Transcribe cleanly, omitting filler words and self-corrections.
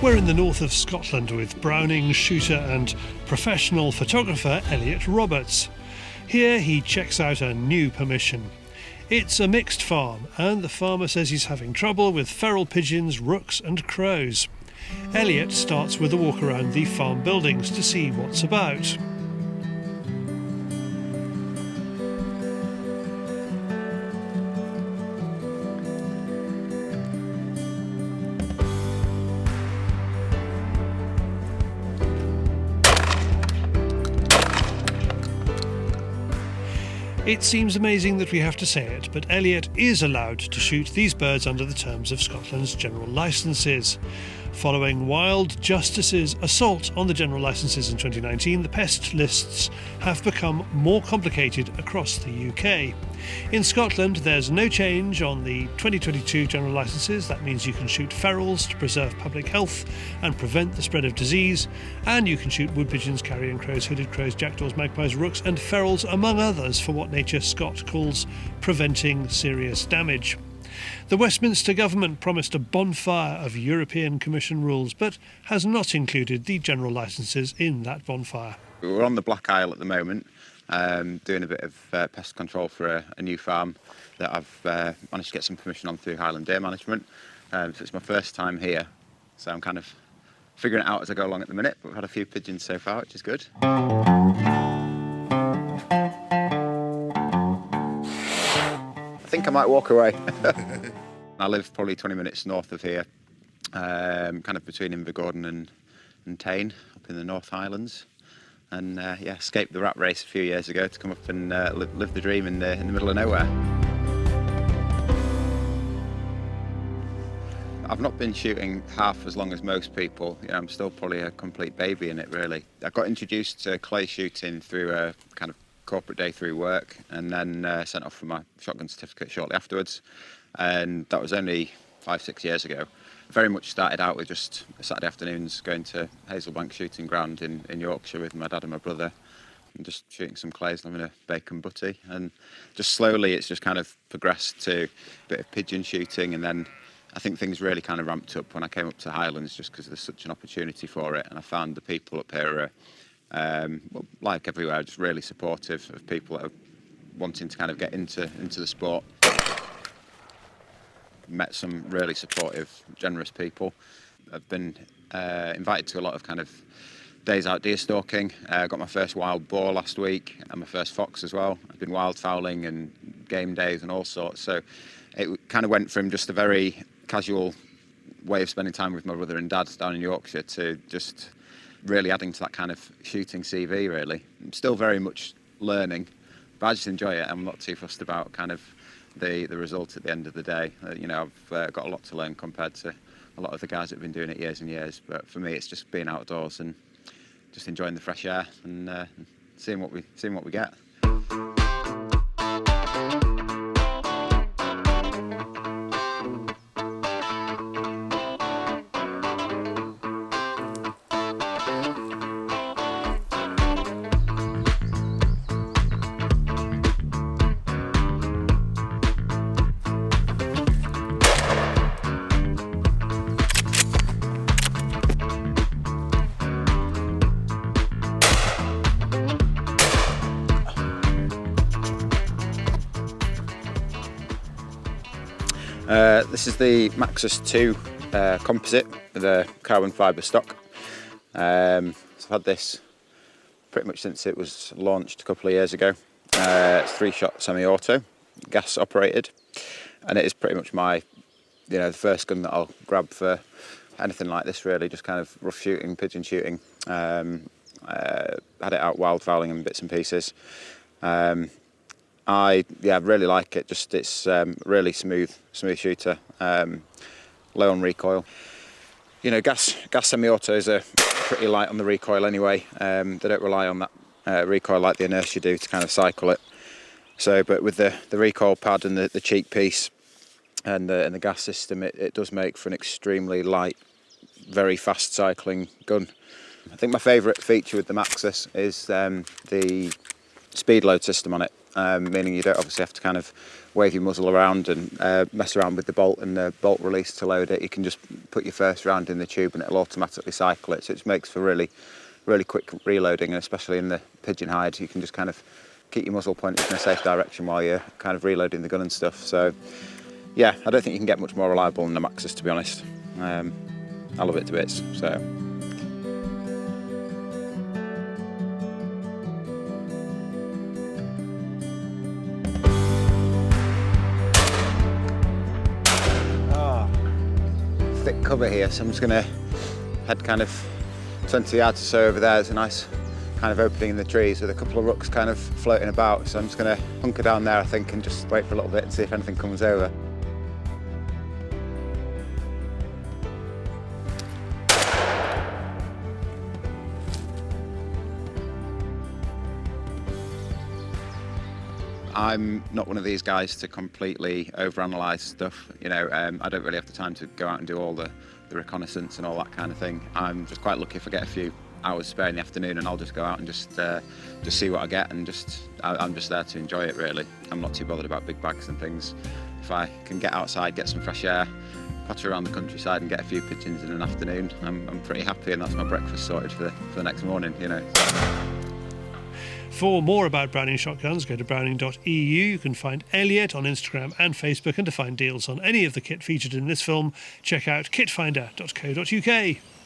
We're in the north of Scotland with Browning shooter and professional photographer Elliot Roberts. Here he checks out a new permission. It's a mixed farm, and the farmer says he's having trouble with feral pigeons, rooks and crows. Elliot starts with a walk around the farm buildings to see what's about. It seems amazing that we have to say it, but Elliot is allowed to shoot these birds under the terms of Scotland's general licences. Following Wild Justice's assault on the general licences in 2019, the pest lists have become more complicated across the UK. In Scotland, there's no change on the 2022 general licences. That means you can shoot ferals to preserve public health and prevent the spread of disease, and you can shoot wood pigeons, carrion crows, hooded crows, jackdaws, magpies, rooks and ferals, among others, for what Nature Scott calls preventing serious damage. The Westminster government promised a bonfire of European Commission rules, but has not included the general licences in that bonfire. We're on the Black Isle at the moment, doing a bit of pest control for a new farm that I've managed to get some permission on through Highland Deer Management. So it's my first time here, so I'm kind of figuring it out as I go along at the minute, but we've had a few pigeons so far, which is good. I think I might walk away. I live probably 20 minutes north of here, kind of between Invergordon and Tain, up in the North Highlands. And escaped the rat race a few years ago to come up and live the dream in the middle of nowhere. I've not been shooting half as long as most people. I'm still probably a complete baby in it, really. I got introduced to clay shooting through a kind of corporate day through work, and then sent off for my shotgun certificate shortly afterwards. And that was only 5-6 years ago. Very much started out with just Saturday afternoons going to Hazelbank shooting ground in Yorkshire with my dad and my brother, and just shooting some clays and having a bacon butty. And just slowly it's just kind of progressed to a bit of pigeon shooting, and then I think things really kind of ramped up when I came up to Highlands, just because there's such an opportunity for it. And I found the people up here are, like everywhere, just really supportive of people that are wanting to kind of get into the sport. Met some really supportive, generous people. I've been invited to a lot of kind of days out deer stalking. Got my first wild boar last week and my first fox as well. I've been wildfowling and game days and all sorts. So it kind of went from just a very casual way of spending time with my brother and dad down in Yorkshire to just really adding to that kind of shooting CV, really. I'm still very much learning, but I just enjoy it. I'm not too fussed about kind of the result at the end of the day. I've got a lot to learn compared to a lot of the guys that have been doing it years and years. But for me, it's just being outdoors and just enjoying the fresh air and seeing what we get. This is the Maxus 2 composite with a carbon fibre stock. So I've had this pretty much since it was launched a couple of years ago. It's 3-shot semi-auto, gas operated, and it is pretty much my, the first gun that I'll grab for anything like this, really, just kind of rough shooting, pigeon shooting. Had it out wildfowling and bits and pieces. I really like it. Just it's really smooth shooter, low on recoil. Gas semi-autos are pretty light on the recoil anyway. They don't rely on that recoil like the inertia do to kind of cycle it. So, but with the recoil pad and the cheek piece and the gas system, it does make for an extremely light, very fast cycling gun. I think my favourite feature with the Maxus is the speed load system on it. meaning you don't obviously have to kind of wave your muzzle around and mess around with the bolt and the bolt release to load it. You can just put your first round in the tube and it'll automatically cycle it, so it makes for really quick reloading, and especially in the pigeon hide, you can just kind of keep your muzzle pointed in a safe direction while you're kind of reloading the gun and stuff. So yeah, I don't think you can get much more reliable than the Maxus, to be honest. I love it to bits. So. Thick cover here, so I'm just going to head kind of 20 yards or so over there. There's a nice kind of opening in the trees with a couple of rooks kind of floating about, so I'm just going to hunker down there, I think, and just wait for a little bit and see if anything comes over. I'm not one of these guys to completely overanalyze stuff, you know. I don't really have the time to go out and do all the reconnaissance and all that kind of thing. I'm just quite lucky if I get a few hours spare in the afternoon, and I'll just go out and just see what I get, and I'm just there to enjoy it, really. I'm not too bothered about big bags and things. If I can get outside, get some fresh air, potter around the countryside and get a few pigeons in an afternoon, I'm pretty happy, and that's my breakfast sorted for the next morning, you know. For more about Browning shotguns, go to browning.eu. You can find Elliot on Instagram and Facebook, and to find deals on any of the kit featured in this film, check out kitfinder.co.uk.